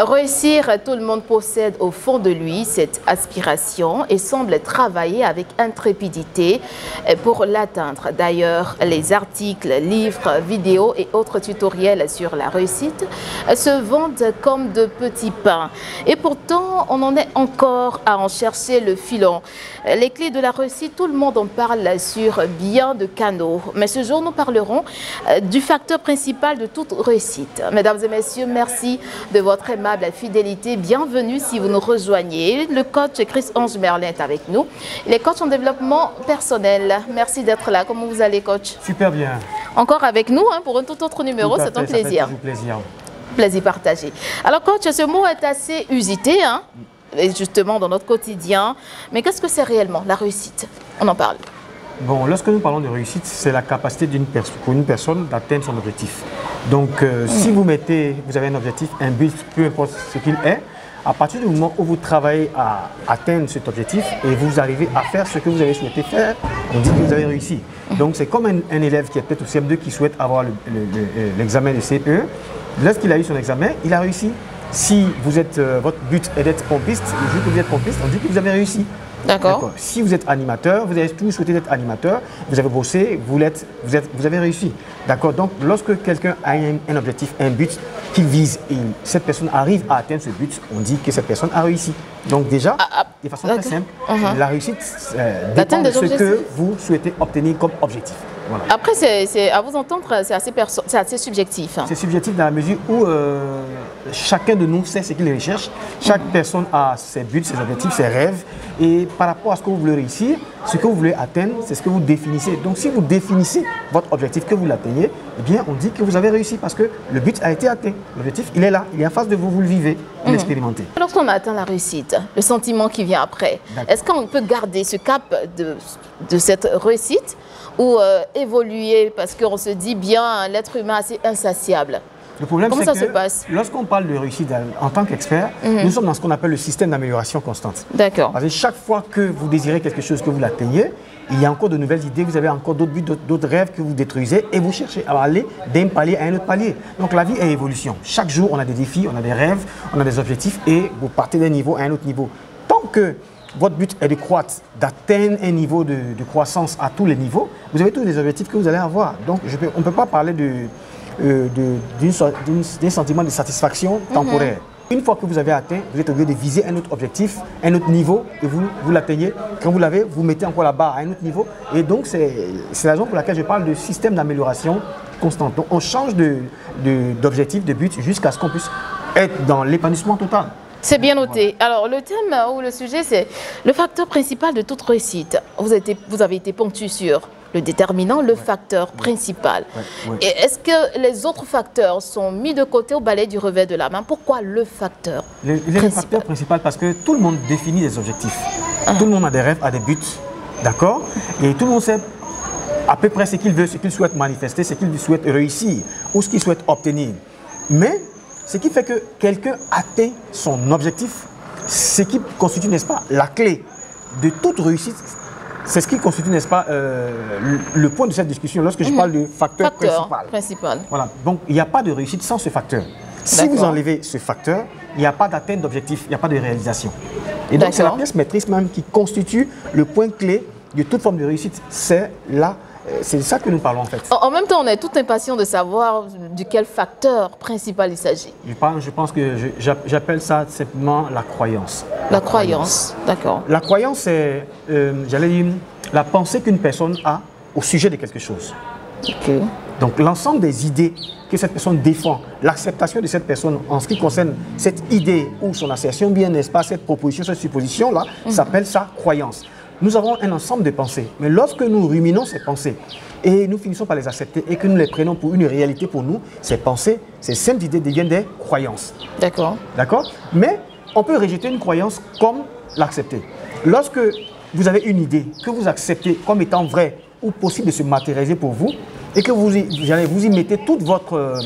Réussir, tout le monde possède au fond de lui cette aspiration et semble travailler avec intrépidité pour l'atteindre. D'ailleurs, les articles, livres, vidéos et autres tutoriels sur la réussite se vendent comme de petits pains. Et pourtant, on en est encore à en chercher le filon. Les clés de la réussite, tout le monde en parle sur bien de canaux. Mais ce jour, nous parlerons du facteur principal de toute réussite. Mesdames et messieurs, merci de votre aimable fidélité. Bienvenue si vous nous rejoignez. Le coach Chris-Ange Merlin est avec nous. Il est coach en développement personnel. Merci d'être là. Comment vous allez, coach? Super bien. Encore avec nous pour un tout autre numéro. C'est un plaisir. Plaisir partagé. Alors, coach, ce mot est assez usité, justement dans notre quotidien. Mais qu'est-ce que c'est réellement la réussite? On en parle. Bon, lorsque nous parlons de réussite, c'est la capacité pour une personne d'atteindre son objectif. Donc, si vous avez un objectif, un but, peu importe ce qu'il est, à partir du moment où vous travaillez à atteindre cet objectif et vous arrivez à faire ce que vous avez souhaité faire, on dit que vous avez réussi. Donc, c'est comme un élève qui est peut-être au CM2 qui souhaite avoir l'examen de CE1. Lorsqu'il a eu son examen, il a réussi. Si votre but est d'être pompiste, le jour que vous êtes pompiste, on dit que vous avez réussi. D'accord. Si vous êtes animateur, vous avez toujours souhaité être animateur, vous avez bossé, vous avez réussi. D'accord. Donc, lorsque quelqu'un a un objectif, un but qu'il vise et cette personne arrive à atteindre ce but, on dit que cette personne a réussi. Donc déjà, de façon très simple, la réussite dépend de ce que vous souhaitez obtenir comme objectif. Voilà. Après, à vous entendre, c'est assez subjectif. C'est subjectif dans la mesure où chacun de nous sait ce qu'il recherche. Chaque personne a ses buts, ses objectifs, ses rêves. Et par rapport à ce que vous voulez réussir, ce que vous voulez atteindre, c'est ce que vous définissez. Donc si vous définissez votre objectif, que vous l'atteignez, eh bien on dit que vous avez réussi parce que le but a été atteint. L'objectif, il est là, il est en face de vous, vous le vivez, vous l'expérimentez. Lorsqu'on a atteint la réussite, le sentiment qui vient après, est-ce qu'on peut garder ce cap de cette réussite ou évoluer parce qu'on se dit bien l'être humain assez insatiable? Le problème, comment ça se passe? Lorsqu'on parle de réussite en tant qu'expert, nous sommes dans ce qu'on appelle le système d'amélioration constante. D'accord. Parce que chaque fois que vous désirez quelque chose, que vous l'atteignez, il y a encore de nouvelles idées, vous avez encore d'autres buts, d'autres rêves que vous détruisez et vous cherchez à aller d'un palier à un autre palier. Donc la vie est évolution. Chaque jour, on a des défis, on a des rêves, on a des objectifs et vous partez d'un niveau à un autre niveau. Tant que votre but est de croître, d'atteindre un niveau de croissance à tous les niveaux, vous avez tous les objectifs que vous allez avoir. Donc on ne peut pas parler d'un sentiment de satisfaction temporaire. Une fois que vous avez atteint, vous êtes obligé de viser un autre objectif, un autre niveau, et vous l'atteignez. Quand vous l'avez, vous mettez encore la barre à un autre niveau. Et donc, c'est la raison pour laquelle je parle de système d'amélioration constante. Donc, on change d'objectif, de but, jusqu'à ce qu'on puisse être dans l'épanouissement total. C'est bien noté. Alors, le thème ou le sujet, c'est le facteur principal de toute réussite. Vous avez été ponctué sur le déterminant, le facteur principal. Et est-ce que les autres facteurs sont mis de côté au balai du revers de la main? Pourquoi le facteur principal? Le facteur principal, parce que tout le monde définit des objectifs. Tout le monde a des rêves, a des buts, d'accord? Et tout le monde sait à peu près ce qu'il veut, ce qu'il souhaite manifester, ce qu'il souhaite réussir ou ce qu'il souhaite obtenir. Mais ce qui fait que quelqu'un atteint son objectif, ce qui constitue, n'est-ce pas, la clé de toute réussite. C'est ce qui constitue, n'est-ce pas, le point de cette discussion lorsque je parle de facteur principal. Voilà. Donc, il n'y a pas de réussite sans ce facteur. Si vous enlevez ce facteur, il n'y a pas d'atteinte d'objectif, il n'y a pas de réalisation. Et donc, c'est la pièce maîtresse même qui constitue le point clé de toute forme de réussite. C'est ça que nous parlons en fait. En même temps, on est tout impatient de savoir de quel facteur principal il s'agit. Je pense que j'appelle ça simplement la croyance. La croyance, d'accord. La croyance, c'est, j'allais dire, la pensée qu'une personne a au sujet de quelque chose. Okay. Donc l'ensemble des idées que cette personne défend, l'acceptation de cette personne en ce qui concerne cette idée ou son assertion, bien n'est-ce pas, cette proposition, cette supposition-là, s'appelle sa croyance. Nous avons un ensemble de pensées, mais lorsque nous ruminons ces pensées et nous finissons par les accepter et que nous les prenons pour une réalité pour nous, ces pensées, ces simples idées deviennent des croyances. D'accord. D'accord. Mais on peut rejeter une croyance comme l'accepter. Lorsque vous avez une idée que vous acceptez comme étant vraie ou possible de se matérialiser pour vous et que vous y mettez toute votre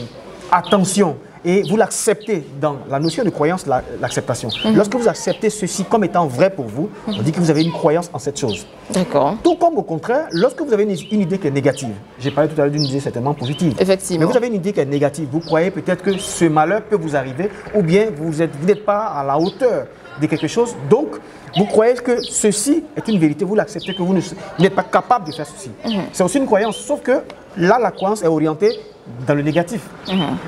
attention et vous l'acceptez dans la notion de croyance, l'acceptation. Lorsque vous acceptez ceci comme étant vrai pour vous, on dit que vous avez une croyance en cette chose. D'accord. Tout comme au contraire, lorsque vous avez une idée qui est négative, j'ai parlé tout à l'heure d'une idée certainement positive. Effectivement. Mais vous avez une idée qui est négative, vous croyez peut-être que ce malheur peut vous arriver, ou bien vous n'êtes pas à la hauteur de quelque chose, donc vous croyez que ceci est une vérité, vous l'acceptez, que vous n'êtes pas capable de faire ceci. C'est aussi une croyance, sauf que là, la croyance est orientée dans le négatif.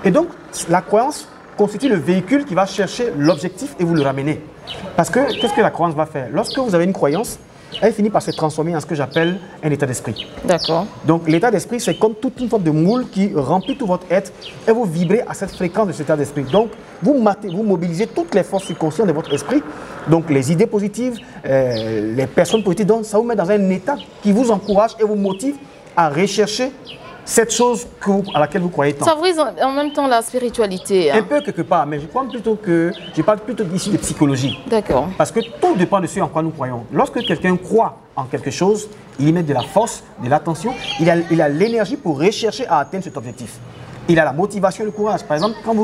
Et donc, la croyance constitue le véhicule qui va chercher l'objectif et vous le ramener. Parce que, qu'est-ce que la croyance va faire? Lorsque vous avez une croyance, elle finit par se transformer en ce que j'appelle un état d'esprit. D'accord. Donc, l'état d'esprit, c'est comme toute une forme de moule qui remplit tout votre être et vous vibrez à cette fréquence de cet état d'esprit. Donc, vous mobilisez toutes les forces subconscientes de votre esprit, donc les idées positives, les personnes positives, donc ça vous met dans un état qui vous encourage et vous motive à rechercher cette chose à laquelle vous croyez tant. Ça favorise en même temps la spiritualité. Un peu quelque part, mais je parle plutôt ici de psychologie. D'accord. Parce que tout dépend de ce en quoi nous croyons. Lorsque quelqu'un croit en quelque chose, il y met de la force, de l'attention, il a l'énergie pour rechercher à atteindre cet objectif. Il a la motivation, le courage. Par exemple, quand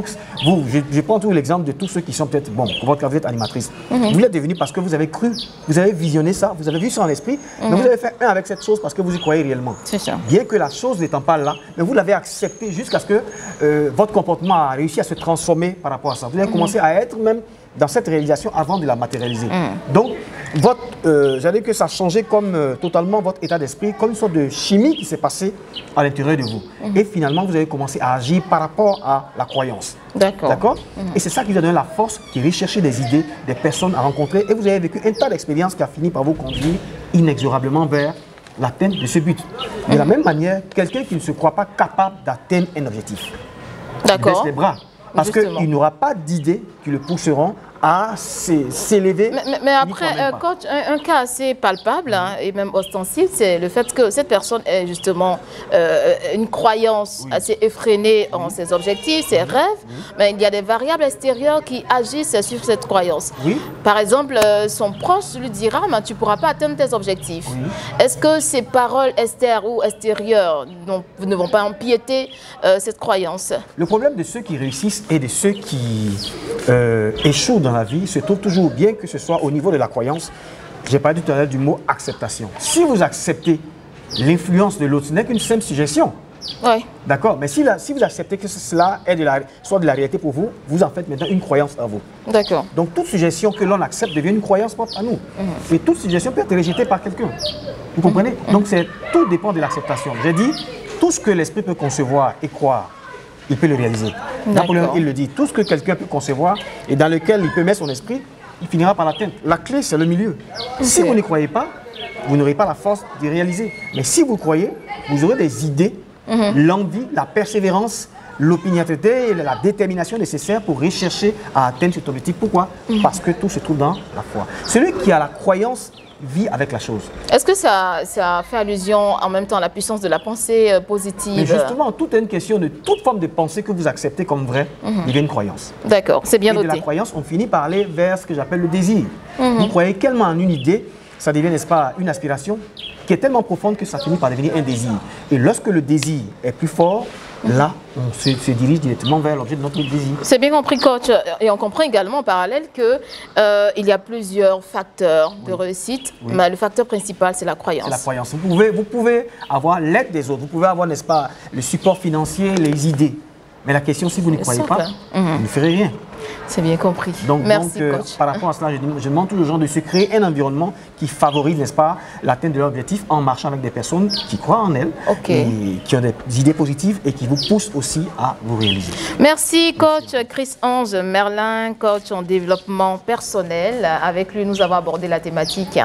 je prends toujours l'exemple de tous ceux qui sont peut-être, bon, pour votre cas, vous êtes animatrice. Vous l'êtes devenu parce que vous avez cru, vous avez visionné ça, vous avez vu ça en esprit, mais vous avez fait un avec cette chose parce que vous y croyez réellement. C'est ça. Bien que la chose n'étant pas là, mais vous l'avez accepté jusqu'à ce que votre comportement a réussi à se transformer par rapport à ça. Vous avez commencé à être même dans cette réalisation avant de la matérialiser. Donc, j'allais que ça changeait comme totalement votre état d'esprit, comme une sorte de chimie qui s'est passée à l'intérieur de vous. Et finalement, vous avez commencé à agir par rapport à la croyance. D'accord. D'accord. Et c'est ça qui vous a donné la force, qui est rechercher des idées, des personnes à rencontrer. Et vous avez vécu un tas d'expériences qui a fini par vous conduire inexorablement vers l'atteinte de ce but. De la même manière, quelqu'un qui ne se croit pas capable d'atteindre un objectif, il baisse les bras. Parce qu'il n'aura pas d'idées qui le pousseront à s'élever. Mais après, coach, un cas assez palpable et même ostensible, c'est le fait que cette personne ait justement une croyance assez effrénée en ses objectifs, ses rêves, mais il y a des variables extérieures qui agissent sur cette croyance. Par exemple, son proche lui dira « tu ne pourras pas atteindre tes objectifs ». Est-ce que ces paroles externes ou extérieures ne vont pas empiéter cette croyance? Le problème de ceux qui réussissent et de ceux qui échouent dans la vie se trouve toujours, bien que ce soit au niveau de la croyance. J'ai parlé tout à l'heure du mot acceptation. Si vous acceptez l'influence de l'autre, ce n'est qu'une simple suggestion. Oui. D'accord. Mais si vous acceptez que cela est soit de la réalité pour vous, vous en faites maintenant une croyance à vous. D'accord. Donc toute suggestion que l'on accepte devient une croyance propre à nous. Et toute suggestion peut être rejetée par quelqu'un. Vous comprenez? Donc tout dépend de l'acceptation. J'ai dit, tout ce que l'esprit peut concevoir et croire, il peut le réaliser. Napoléon, il le dit, tout ce que quelqu'un peut concevoir et dans lequel il peut mettre son esprit, il finira par l'atteindre. La clé, c'est le milieu. Si vous ne croyez pas, vous n'aurez pas la force de réaliser. Mais si vous croyez, vous aurez des idées, l'envie, la persévérance, l'opiniâtreté et la détermination nécessaire pour rechercher à atteindre cet objectif. Pourquoi? Parce que tout se trouve dans la foi. Celui qui a la croyance vit avec la chose. Est-ce que ça fait allusion en même temps à la puissance de la pensée positive? Mais justement, tout est une question de toute forme de pensée que vous acceptez comme vraie, il y a une croyance. D'accord, c'est bien noté. Et de la croyance, on finit par aller vers ce que j'appelle le désir. Vous croyez tellement en une idée, ça devient, n'est-ce pas, une aspiration qui est tellement profonde que ça finit par devenir un désir. Et lorsque le désir est plus fort, là, on se dirige directement vers l'objet de notre désir. C'est bien compris, coach. Et on comprend également en parallèle qu'il y a plusieurs facteurs de réussite, mais le facteur principal, c'est la croyance. C'est la croyance. Vous pouvez avoir l'aide des autres, vous pouvez avoir, n'est-ce pas, le support financier, les idées. Mais la question, si vous ne croyez pas, vous ne ferez rien. C'est bien compris. Merci, coach. Par rapport à cela, je demande toujours aux gens de se créer un environnement qui favorise, n'est-ce pas, l'atteinte de leur objectif en marchant avec des personnes qui croient en elles, et qui ont des idées positives et qui vous poussent aussi à vous réaliser. Merci, coach Chris-Ange Merlin, coach en développement personnel. Avec lui, nous avons abordé la thématique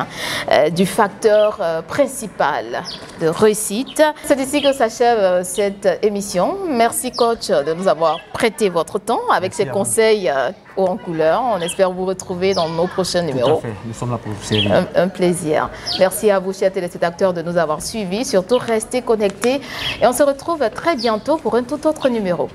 du facteur principal de réussite. C'est ici que s'achève cette émission. Merci, coach, de nous avoir prêté votre temps avec ces conseils haut en couleur. On espère vous retrouver dans nos prochains numéros. Tout à fait. Nous sommes là pour vous servir. Un plaisir. Merci à vous, chers téléspectateurs, de nous avoir suivis. Surtout, restez connectés et on se retrouve très bientôt pour un tout autre numéro.